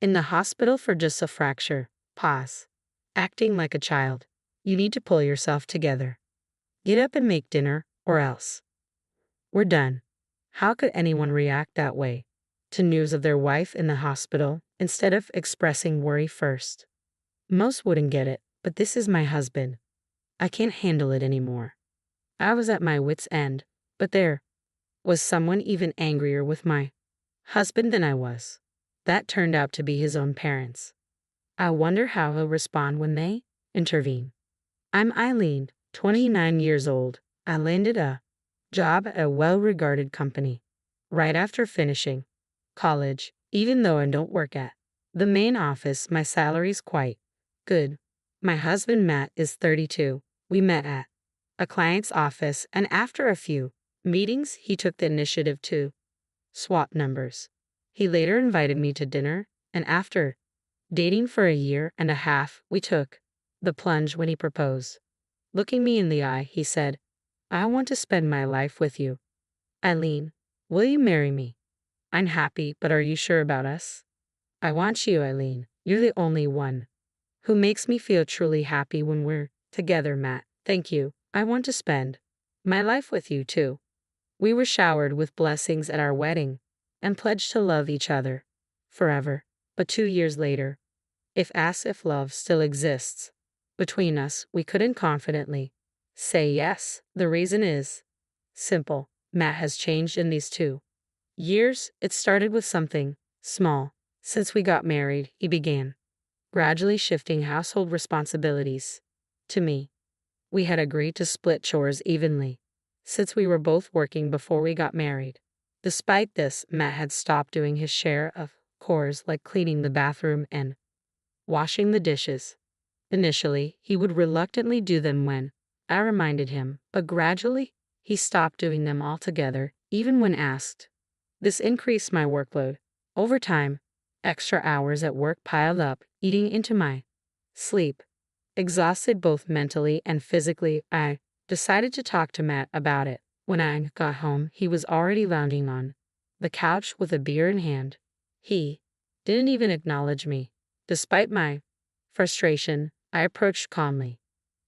In the hospital for just a fracture. Pause. Acting like a child. You need to pull yourself together. Get up and make dinner, or else. We're done. How could anyone react that way to news of their wife in the hospital instead of expressing worry first? Most wouldn't get it, but this is my husband. I can't handle it anymore. I was at my wit's end, but there was someone even angrier with my husband than I was. That turned out to be his own parents. I wonder how he'll respond when they intervene. I'm Eileen, 29 years old. I landed a job at a well-regarded company right after finishing college, even though I don't work at the main office. My salary's quite good. My husband Matt is 32. We met at a client's office, and after a few meetings, he took the initiative to swap numbers. He later invited me to dinner, and after dating for a year and a half, we took the plunge when he proposed. Looking me in the eye, he said, I want to spend my life with you. Eileen, will you marry me? I'm happy, but are you sure about us? I want you, Eileen. You're the only one who makes me feel truly happy when we're together, Matt. Thank you. I want to spend my life with you, too. We were showered with blessings at our wedding and pledged to love each other forever. But 2 years later, if asked if love still exists between us, we couldn't confidently say yes. The reason is simple. Matt has changed in these 2 years. It started with something small. Since we got married, he began gradually shifting household responsibilities to me. We had agreed to split chores evenly, since we were both working before we got married. Despite this, Matt had stopped doing his share of chores like cleaning the bathroom and washing the dishes. Initially, he would reluctantly do them when I reminded him, but gradually, he stopped doing them altogether, even when asked. This increased my workload. Over time, extra hours at work piled up, eating into my sleep. Exhausted both mentally and physically, I decided to talk to Matt about it. When I got home, he was already lounging on the couch with a beer in hand. He didn't even acknowledge me. Despite my frustration, I approached calmly.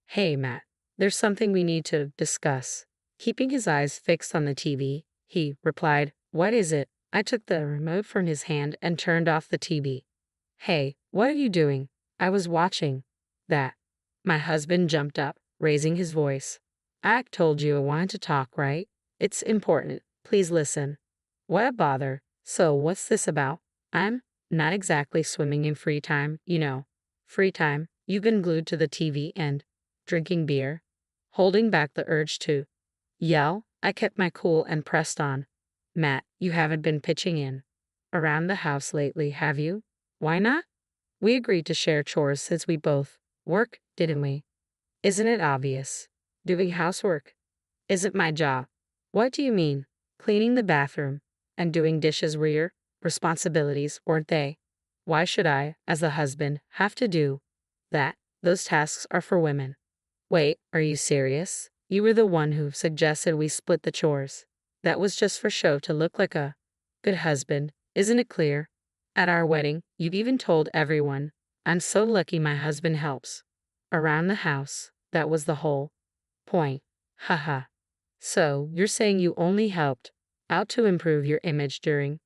Hey, Matt, there's something we need to discuss. Keeping his eyes fixed on the TV, he replied, What is it? I took the remote from his hand and turned off the TV. Hey, what are you doing? I was watching that. My husband jumped up, raising his voice. I told you I wanted to talk, right? It's important. Please listen. What a bother. So what's this about? I'm not exactly swimming in free time, you know. Free time. You've been glued to the TV and drinking beer. Holding back the urge to yell, I kept my cool and pressed on. Matt, you haven't been pitching in around the house lately, have you? Why not? We agreed to share chores since we both work, didn't we? Isn't it obvious? Doing housework isn't my job. What do you mean? Cleaning the bathroom and doing dishes were your responsibilities, weren't they? Why should I, as the husband, have to do that? Those tasks are for women. Wait, are you serious? You were the one who suggested we split the chores. That was just for show to look like a good husband, isn't it clear? At our wedding, you've even told everyone. I'm so lucky my husband helps around the house. That was the whole point. Haha. So, you're saying you only helped out to improve your image during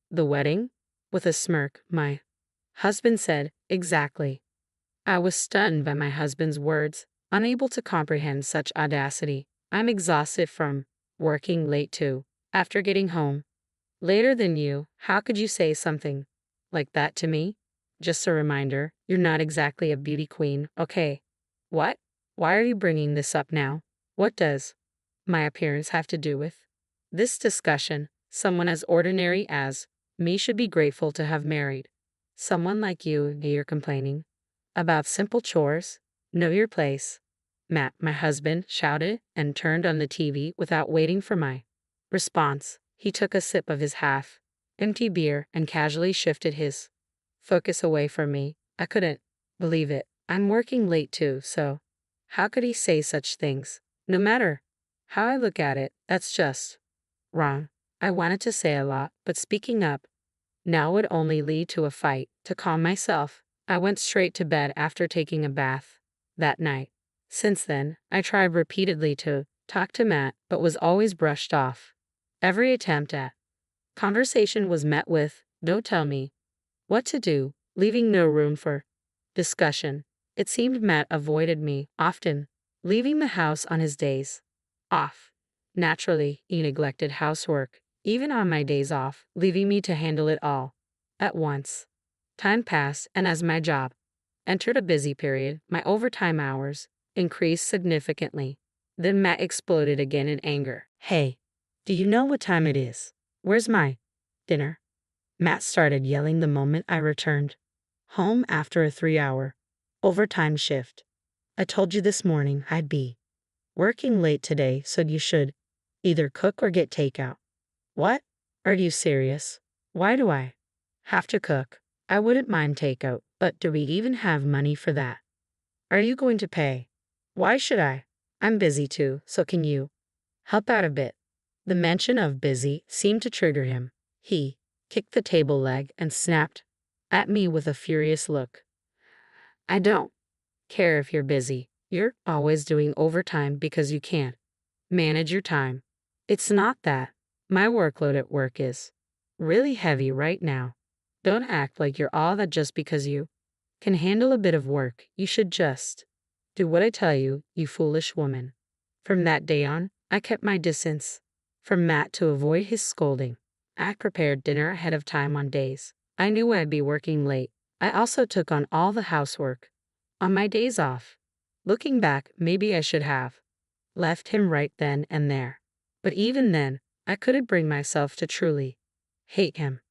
the wedding? With a smirk, my husband said, Exactly. I was stunned by my husband's words, unable to comprehend such audacity. I'm exhausted from working late too. After getting home later than you, how could you say something like that to me? Just a reminder, you're not exactly a beauty queen, okay? What? Why are you bringing this up now? What does my appearance have to do with this discussion? Someone as ordinary as me should be grateful to have married someone like you, and you're complaining about simple chores. Know your place. Matt, my husband, shouted and turned on the TV without waiting for my response. He took a sip of his half-empty beer and casually shifted his focus away from me. I couldn't believe it. I'm working late too, so how could he say such things? No matter how I look at it, that's just wrong. I wanted to say a lot, but speaking up Now would only lead to a fight. To calm myself, I went straight to bed after taking a bath that night. Since then, I tried repeatedly to talk to Matt, but was always brushed off. Every attempt at conversation was met with, "Don't tell me what to do," leaving no room for discussion. It seemed Matt avoided me, often leaving the house on his days off. Naturally, he neglected housework, even on my days off, leaving me to handle it all at once. Time passed, and as my job entered a busy period, my overtime hours increased significantly. Then Matt exploded again in anger. "Hey, do you know what time it is? Where's my dinner?" Matt started yelling the moment I returned home after a 3-hour overtime shift. "I told you this morning I'd be working late today, so you should either cook or get takeout." "What? Are you serious? Why do I have to cook? I wouldn't mind takeout, but do we even have money for that? Are you going to pay? Why should I? I'm busy too, so can you help out a bit?" The mention of busy seemed to trigger him. He kicked the table leg and snapped at me with a furious look. "I don't care if you're busy. You're always doing overtime because you can't manage your time. It's not that. My workload at work is really heavy right now. Don't act like you're all that just because you can handle a bit of work. You should just do what I tell you, you foolish woman." From that day on, I kept my distance from Matt to avoid his scolding. I prepared dinner ahead of time on days I knew I'd be working late. I also took on all the housework on my days off. Looking back, maybe I should have left him right then and there. But even then, I couldn't bring myself to truly hate him.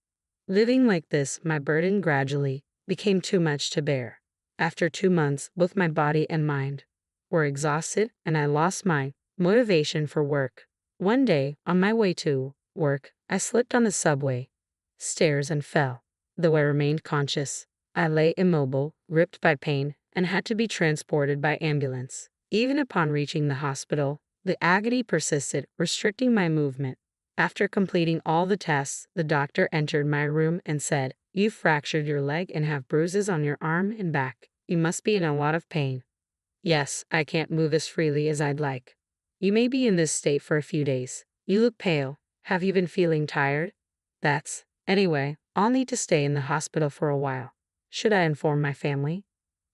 Living like this, my burden gradually became too much to bear. After 2 months, both my body and mind were exhausted, and I lost my motivation for work. One day, on my way to work, I slipped on the subway stairs and fell. Though I remained conscious, I lay immobile, ripped by pain, and had to be transported by ambulance. Even upon reaching the hospital, the agony persisted, restricting my movement. After completing all the tests, the doctor entered my room and said, "You've fractured your leg and have bruises on your arm and back. You must be in a lot of pain." "Yes, I can't move as freely as I'd like." "You may be in this state for a few days. You look pale. Have you been feeling tired?" Anyway, I'll need to stay in the hospital for a while. Should I inform my family?"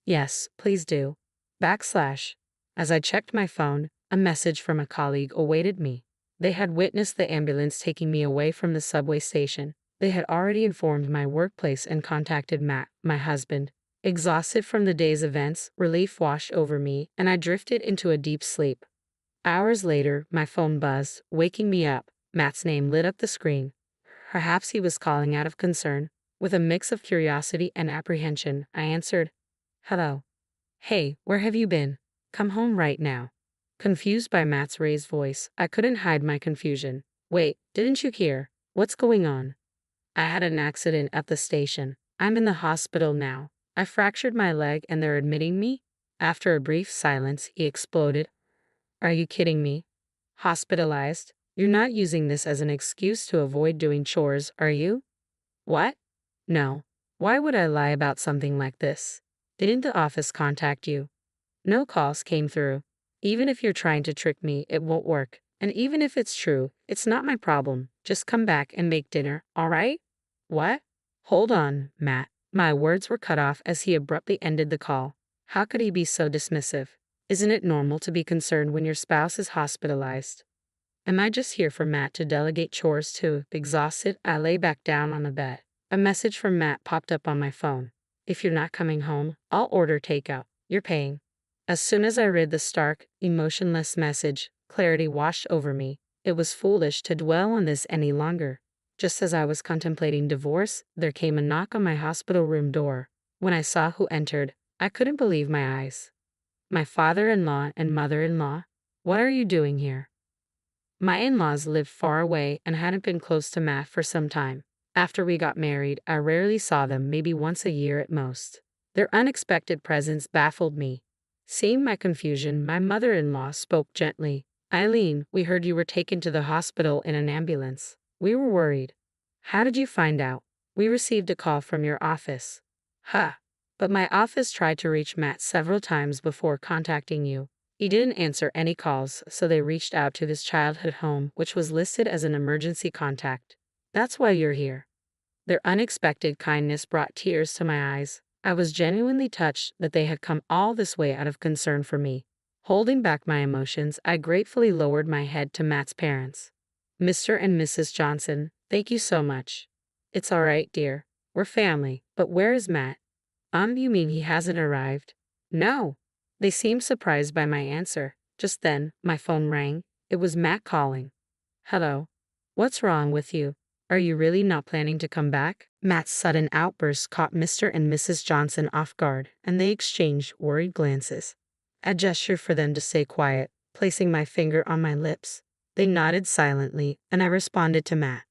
"Yes, please do." As I checked my phone, a message from a colleague awaited me. They had witnessed the ambulance taking me away from the subway station. They had already informed my workplace and contacted Matt, my husband. Exhausted from the day's events, relief washed over me, and I drifted into a deep sleep. Hours later, my phone buzzed, waking me up. Matt's name lit up the screen. Perhaps he was calling out of concern. With a mix of curiosity and apprehension, I answered, "Hello." "Hey, where have you been? Come home right now." Confused by Matt's raised voice, I couldn't hide my confusion. "Wait, didn't you hear? What's going on?" "I had an accident at the station. I'm in the hospital now. I fractured my leg and they're admitting me." After a brief silence, he exploded. "Are you kidding me? Hospitalized? You're not using this as an excuse to avoid doing chores, are you?" "What? No. Why would I lie about something like this? Didn't the office contact you?" "No calls came through. Even if you're trying to trick me, it won't work. And even if it's true, it's not my problem. Just come back and make dinner, all right?" "What?" "Hold on, Matt." My words were cut off as he abruptly ended the call. How could he be so dismissive? Isn't it normal to be concerned when your spouse is hospitalized? Am I just here for Matt to delegate chores to? Exhausted, I lay back down on the bed. A message from Matt popped up on my phone. "If you're not coming home, I'll order takeout. You're paying." As soon as I read the stark, emotionless message, clarity washed over me. It was foolish to dwell on this any longer. Just as I was contemplating divorce, there came a knock on my hospital room door. When I saw who entered, I couldn't believe my eyes. My father-in-law and mother-in-law. "What are you doing here?" My in-laws lived far away and hadn't been close to Matt for some time. After we got married, I rarely saw them, maybe once a year at most. Their unexpected presence baffled me. Seeing my confusion, my mother-in-law spoke gently. "Eileen, we heard you were taken to the hospital in an ambulance. We were worried." "How did you find out?" We received a call from your office. Huh. But my office tried to reach Matt several times before contacting you. He didn't answer any calls, so they reached out to his childhood home, which was listed as an emergency contact. That's why you're here. Their unexpected kindness brought tears to my eyes. I was genuinely touched that they had come all this way out of concern for me. Holding back my emotions, I gratefully lowered my head to Matt's parents. Mr. and Mrs. Johnson, thank you so much. It's all right, dear. We're family, but where is Matt? You mean he hasn't arrived? No. They seemed surprised by my answer. Just then, my phone rang. It was Matt calling. Hello. What's wrong with you? Are you really not planning to come back? Matt's sudden outburst caught Mr. and Mrs. Johnson off guard, and they exchanged worried glances. I gestured for them to stay quiet, placing my finger on my lips. They nodded silently, and I responded to Matt.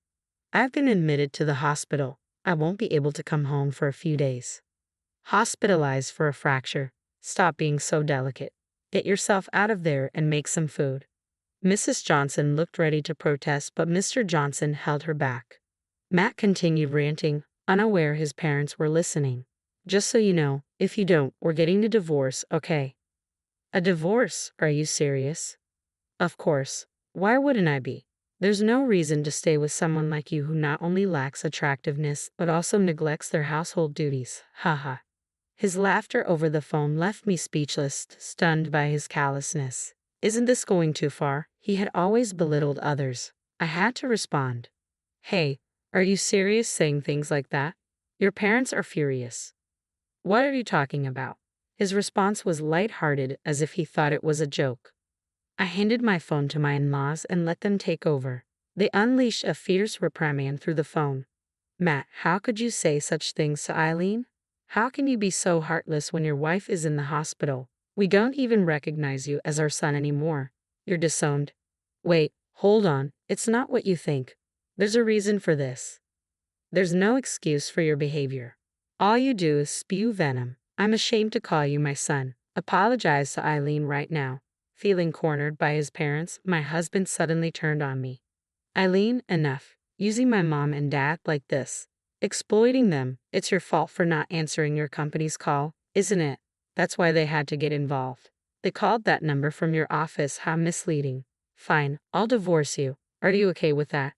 I've been admitted to the hospital. I won't be able to come home for a few days. Hospitalized for a fracture. Stop being so delicate. Get yourself out of there and make some food. Mrs. Johnson looked ready to protest, but Mr. Johnson held her back. Matt continued ranting, unaware his parents were listening. Just so you know, if you don't, we're getting a divorce, okay? A divorce? Are you serious? Of course. Why wouldn't I be? There's no reason to stay with someone like you who not only lacks attractiveness, but also neglects their household duties. Haha. His laughter over the phone left me speechless, stunned by his callousness. Isn't this going too far? He had always belittled others. I had to respond. Hey, are you serious saying things like that? Your parents are furious. What are you talking about? His response was light-hearted, as if he thought it was a joke. I handed my phone to my in-laws and let them take over. They unleashed a fierce reprimand through the phone. Matt, how could you say such things to Eileen? How can you be so heartless when your wife is in the hospital? We don't even recognize you as our son anymore. You're disowned. Wait, hold on. It's not what you think. There's a reason for this. There's no excuse for your behavior. All you do is spew venom. I'm ashamed to call you my son. Apologize to Eileen right now. Feeling cornered by his parents, my husband suddenly turned on me. Eileen, enough. Using my mom and dad like this. Exploiting them. It's your fault for not answering your company's call, isn't it? That's why they had to get involved. They called that number from your office. How misleading. Fine, I'll divorce you. Are you okay with that?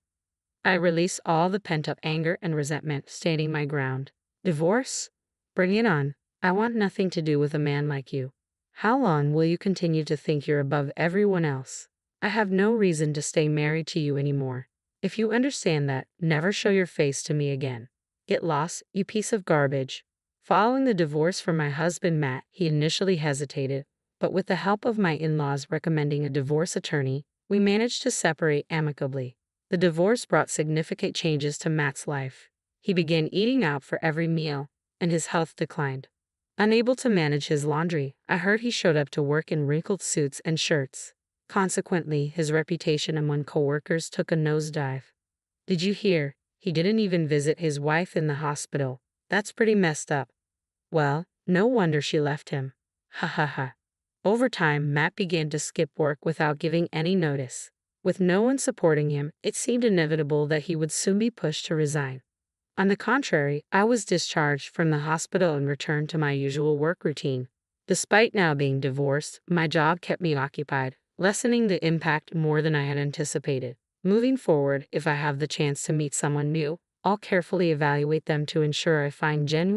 I released all the pent-up anger and resentment, standing my ground. Divorce? Bring it on. I want nothing to do with a man like you. How long will you continue to think you're above everyone else? I have no reason to stay married to you anymore. If you understand that, never show your face to me again. Get lost, you piece of garbage. Following the divorce from my husband Matt, he initially hesitated, but with the help of my in-laws recommending a divorce attorney, we managed to separate amicably. The divorce brought significant changes to Matt's life. He began eating out for every meal, and his health declined. Unable to manage his laundry, I heard he showed up to work in wrinkled suits and shirts. Consequently, his reputation among coworkers took a nosedive. Did you hear? He didn't even visit his wife in the hospital. That's pretty messed up. Well, no wonder she left him. Ha ha ha. Over time, Matt began to skip work without giving any notice. With no one supporting him, it seemed inevitable that he would soon be pushed to resign. On the contrary, I was discharged from the hospital and returned to my usual work routine. Despite now being divorced, my job kept me occupied, lessening the impact more than I had anticipated. Moving forward, if I have the chance to meet someone new, I'll carefully evaluate them to ensure I find genuine